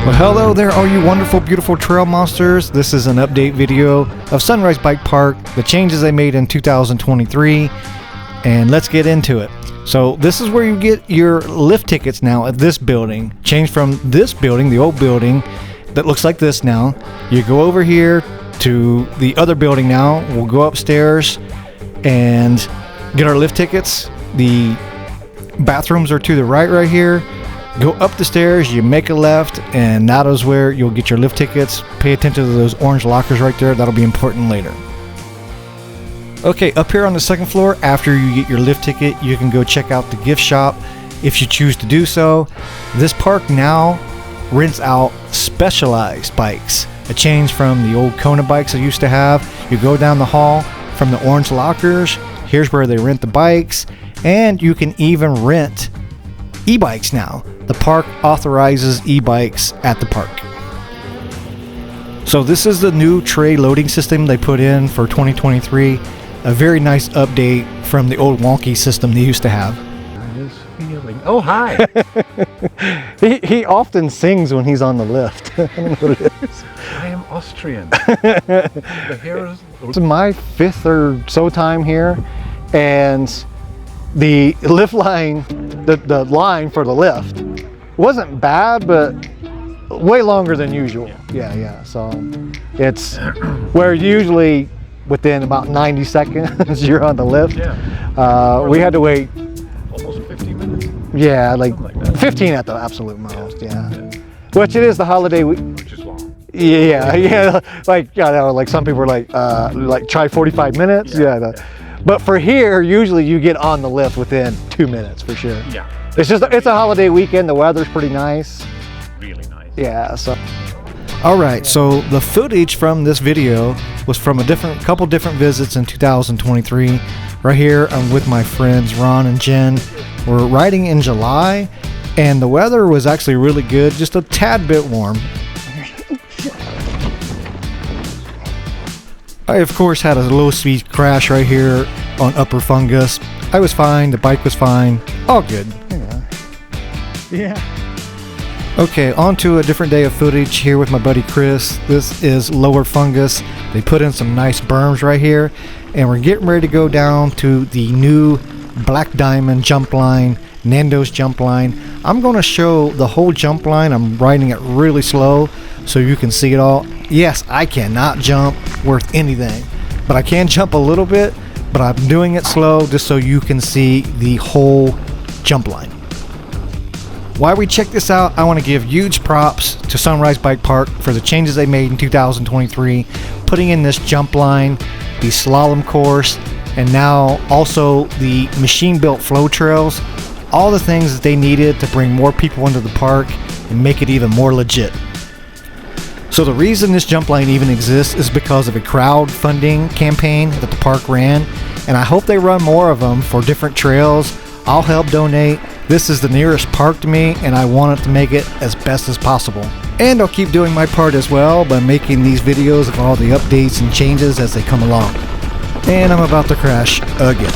Well, hello there, all you wonderful, beautiful trail monsters. This is an update video of Sunrise Bike Park, the changes they made in 2023, and let's get into it. So this is where you get your lift tickets now at this building. Changed from this building, the old building, that looks like this now. You go over here to the other building now. We'll go upstairs and get our lift tickets. The bathrooms are to the right here. Go up the stairs, you make a left, and that is where you'll get your lift tickets. Pay attention to those orange lockers right there. That'll be important later. Okay, up here on the second floor, after you get your lift ticket, you can go check out the gift shop if you choose to do so. This park now rents out specialized bikes. A change from the old Kona bikes I used to have. You go down the hall from the orange lockers. Here's where they rent the bikes, and you can even rent e-bikes now. The park authorizes e-bikes at the park. So this is the new tray loading system they put in for 2023. A very nice update from the old wonky system they used to have. I was feeling. Oh, hi. He often sings when he's on the lift. I don't know what it is. I am Austrian. The hair is... It's my fifth or so time here, and the lift line, the line for the lift wasn't bad, but way longer than usual. Yeah. So it's where usually within about 90 seconds you're on the lift. We had to wait almost 15 minutes. Yeah, like that. 15 at the absolute most. Yeah. Which it is the holiday week. Which is long. Yeah. Like like some people are like try 45 minutes. But for here, usually you get on the lift within 2 minutes for sure. Yeah. It's a holiday weekend. The weather's pretty nice. Really nice. Yeah. So. All right. So the footage from this video was from a couple different visits in 2023. Right here, I'm with my friends Ron and Jen. We're riding in July, and the weather was actually really good. Just a tad bit warm. I, of course, had a low-speed crash right here on Upper Fungus. I was fine. The bike was fine. All good. Yeah. Okay, on to a different day of footage here with my buddy Chris. This is Lower Fungus. They put in some nice berms right here, and we're getting ready to go down to the new Black Diamond jump line, Nando's jump line. I'm going to show the whole jump line. I'm riding it really slow so you can see it all. Yes, I cannot jump worth anything, but I can jump a little bit, but I'm doing it slow just so you can see the whole jump line. While we check this out, I want to give huge props to Sunrise Bike Park for the changes they made in 2023, putting in this jump line, the slalom course, and now also the machine-built flow trails, all the things that they needed to bring more people into the park and make it even more legit. So the reason this jump line even exists is because of a crowdfunding campaign that the park ran, and I hope they run more of them for different trails. I'll help donate. This is the nearest park to me, and I want it to make it as best as possible. And I'll keep doing my part as well by making these videos of all the updates and changes as they come along. And I'm about to crash again.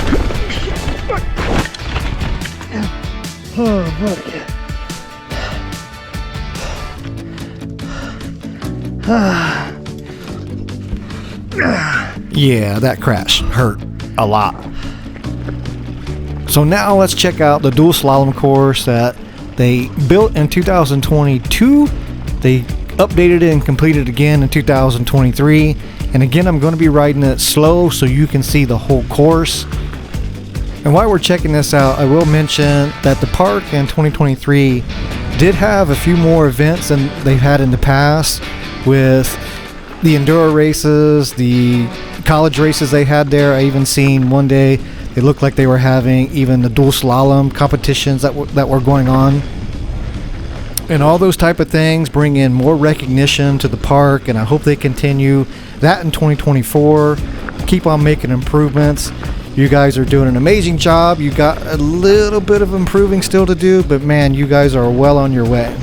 Yeah, that crash hurt a lot. So now let's check out the dual slalom course that they built in 2022. They updated it and completed it again in 2023. And again, I'm going to be riding it slow so you can see the whole course. And while we're checking this out, I will mention that the park in 2023 did have a few more events than they've had in the past, with the enduro races, the college races they had there. I even seen one day it looked like they were having even the dual slalom competitions that were going on. And all those type of things bring in more recognition to the park, and I hope they continue that in 2024. Keep on making improvements. You guys are doing an amazing job. You got a little bit of improving still to do, but man, you guys are well on your way.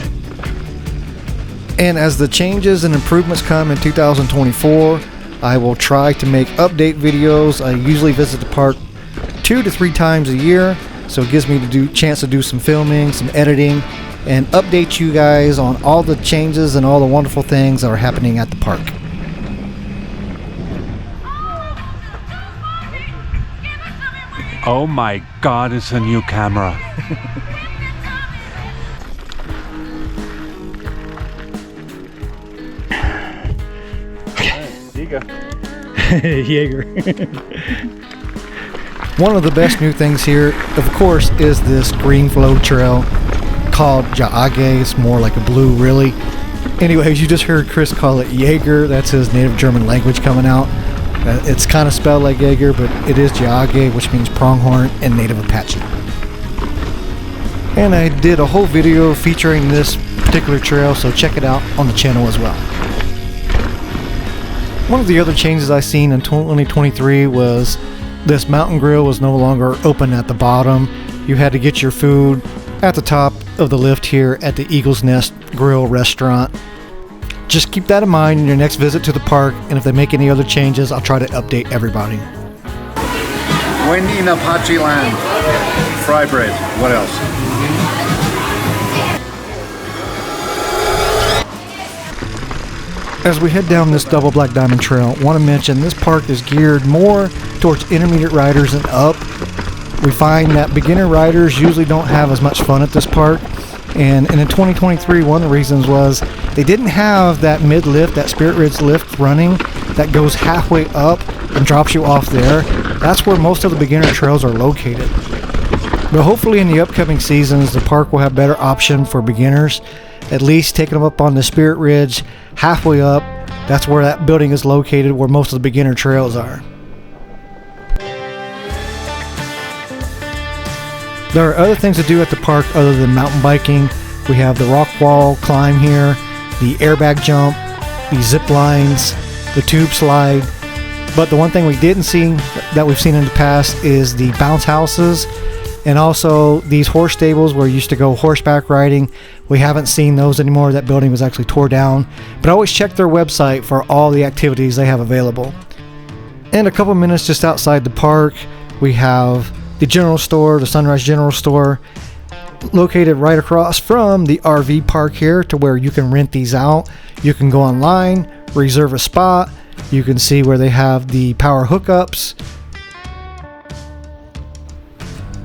And as the changes and improvements come in 2024, I will try to make update videos. I usually visit the park 2 to 3 times a year. so it gives me the chance to do some filming, some editing, and update you guys on all the changes and all the wonderful things that are happening at the park. Oh my God, it's a new camera. There you go. Jagger. One of the best new things here, of course, is this green flow trail called Jagger. It's more like a blue, really. Anyways, you just heard Chris call it Jagger. That's his native German language coming out. It's kind of spelled like Jagger, but it is Jagger, which means pronghorn in native Apache. And I did a whole video featuring this particular trail, so check it out on the channel as well. One of the other changes I seen in 2023 was this mountain grill was no longer open at the bottom. You had to get your food at the top of the lift here at the Eagle's Nest Grill restaurant. Just keep that in mind in your next visit to the park, and if they make any other changes, I'll try to update everybody. When in Apache land, fry bread. What else? As we head down this double black diamond trail, I want to mention this park is geared more towards intermediate riders and up. We find that beginner riders usually don't have as much fun at this park. And in 2023, one of the reasons was they didn't have that mid lift, that Spirit Ridge lift running that goes halfway up and drops you off there. That's where most of the beginner trails are located. But hopefully in the upcoming seasons, the park will have better option for beginners, at least taking them up on the Spirit Ridge halfway up. That's where that building is located, where most of the beginner trails are. There are other things to do at the park other than mountain biking. We have the rock wall climb here, the airbag jump, the zip lines, the tube slide. But the one thing we didn't see that we've seen in the past is the bounce houses and also these horse stables where you used to go horseback riding. We haven't seen those anymore. That building was actually tore down. But always check their website for all the activities they have available. And a couple minutes just outside the park, we have the general store, the Sunrise General Store, located right across from the RV park here, to where you can rent these out. You can go online, reserve a spot. You can see where they have the power hookups.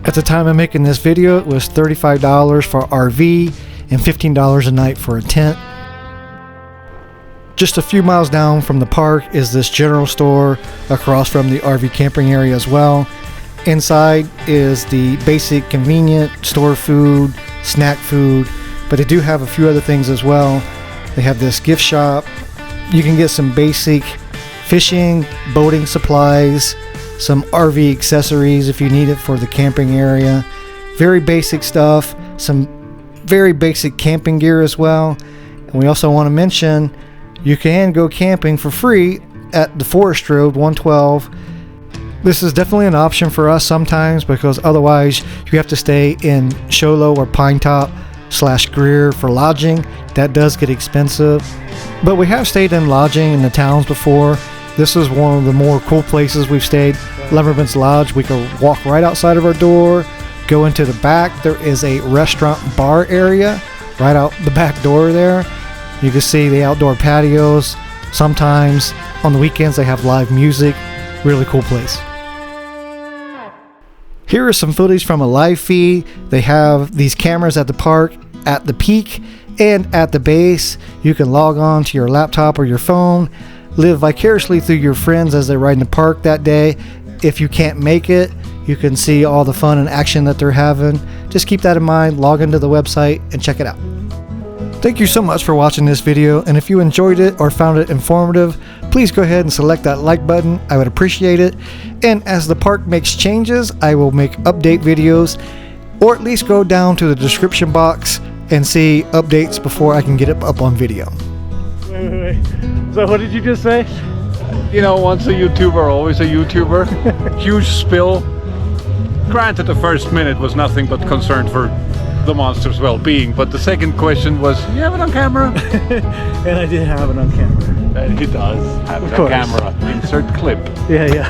At the time of making this video, it was $35 for RV and $15 a night for a tent. Just a few miles down from the park is this general store across from the RV camping area as well. Inside is the basic convenient store food, snack food, but they do have a few other things as well. They have this gift shop. You can get some basic fishing, boating supplies, some RV accessories if you need it for the camping area. Very basic stuff, some very basic camping gear as well. And we also want to mention you can go camping for free at the Forest Road 112. This is definitely an option for us sometimes, because otherwise you have to stay in Sholo or Pinetop / Greer for lodging. That does get expensive. But we have stayed in lodging in the towns before. This is one of the more cool places we've stayed. Lumberman's Lodge. We can walk right outside of our door, go into the back. There is a restaurant bar area right out the back door there. You can see the outdoor patios. Sometimes on the weekends they have live music. Really cool place. Here is some footage from a live feed. They have these cameras at the park, at the peak and at the base. You can log on to your laptop or your phone, live vicariously through your friends as they ride in the park that day. If you can't make it, you can see all the fun and action that they're having. Just keep that in mind, log into the website and check it out. Thank you so much for watching this video, and if you enjoyed it or found it informative, please go ahead and select that like button. I would appreciate it. And as the park makes changes, I will make update videos, or at least go down to the description box and see updates before I can get it up on video. Wait. So what did you just say? You know, once a YouTuber, always a YouTuber. Huge spill. Granted, the first minute was nothing but concern for the monster's well-being, but the second question was, you have it on camera? And I did have it on camera. And he does have it on camera. Insert clip. Yeah.